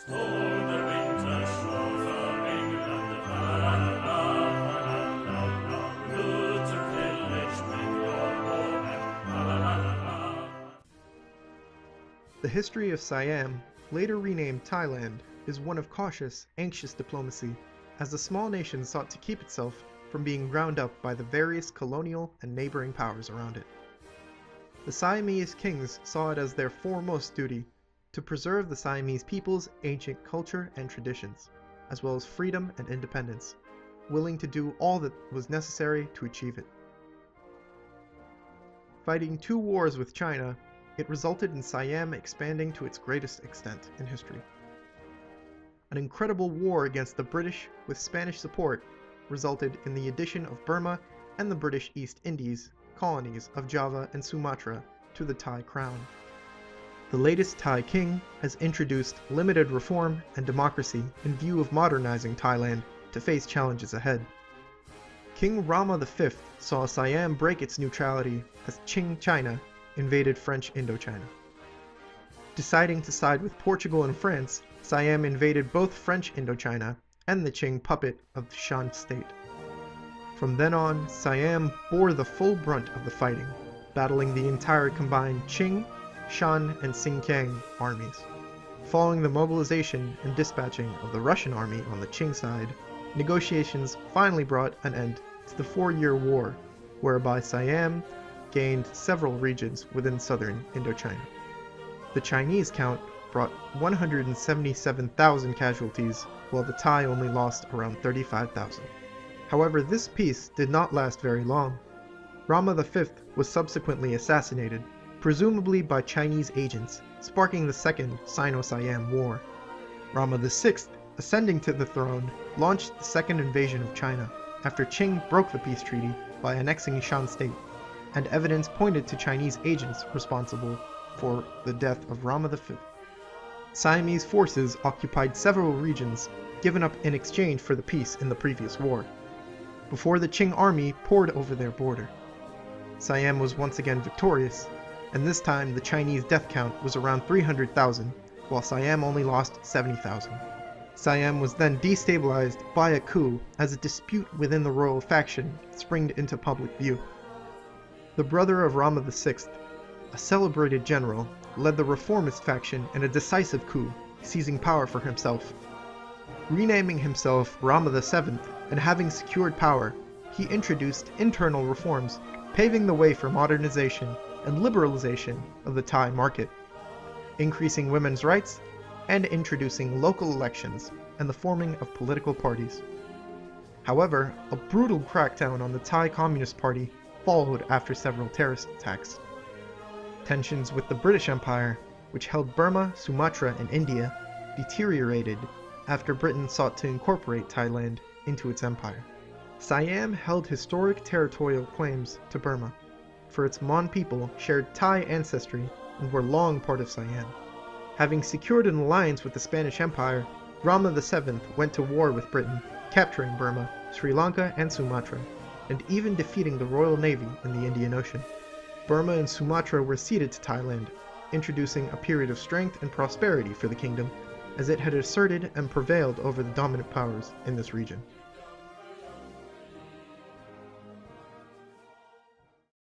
The history of Siam, later renamed Thailand, is one of cautious, anxious diplomacy, as the small nation sought to keep itself from being ground up by the various colonial and neighboring powers around it. The Siamese kings saw it as their foremost duty to preserve the Siamese people's ancient culture and traditions, as well as freedom and independence, willing to do all that was necessary to achieve it. Fighting 2 wars with China, it resulted in Siam expanding to its greatest extent in history. An incredible war against the British with Spanish support resulted in the addition of Burma and the British East Indies colonies of Java and Sumatra to the Thai crown. The latest Thai king has introduced limited reform and democracy in view of modernizing Thailand to face challenges ahead. King Rama V saw Siam break its neutrality as Qing China invaded French Indochina. Deciding to side with Portugal and France, Siam invaded both French Indochina and the Qing puppet of the Shan state. From then on, Siam bore the full brunt of the fighting, battling the entire combined Qing, Shan, and Xinjiang armies. Following the mobilization and dispatching of the Russian army on the Qing side, negotiations finally brought an end to the 4-year war, whereby Siam gained several regions within southern Indochina. The Chinese count brought 177,000 casualties, while the Thai only lost around 35,000. However, this peace did not last very long. Rama V was subsequently assassinated, presumably by Chinese agents, sparking the Second Sino-Siam War. Rama VI, ascending to the throne, launched the second invasion of China, after Qing broke the peace treaty by annexing Shan state, and evidence pointed to Chinese agents responsible for the death of Rama V. Siamese forces occupied several regions given up in exchange for the peace in the previous war, before the Qing army poured over their border. Siam was once again victorious, and this time the Chinese death count was around 300,000, while Siam only lost 70,000. Siam was then destabilized by a coup as a dispute within the royal faction springed into public view. The brother of Rama VI, a celebrated general, led the reformist faction in a decisive coup, seizing power for himself. Renaming himself Rama VII and having secured power, he introduced internal reforms, paving the way for modernization and liberalization of the Thai market, increasing women's rights, and introducing local elections and the forming of political parties. However, a brutal crackdown on the Thai Communist Party followed after several terrorist attacks. Tensions with the British Empire, which held Burma, Sumatra, and India, deteriorated after Britain sought to incorporate Thailand into its empire. Siam held historic territorial claims to Burma, for its Mon people shared Thai ancestry and were long part of Siam. Having secured an alliance with the Spanish Empire, Rama VII went to war with Britain, capturing Burma, Sri Lanka, and Sumatra, and even defeating the Royal Navy in the Indian Ocean. Burma and Sumatra were ceded to Thailand, introducing a period of strength and prosperity for the kingdom, as it had asserted and prevailed over the dominant powers in this region.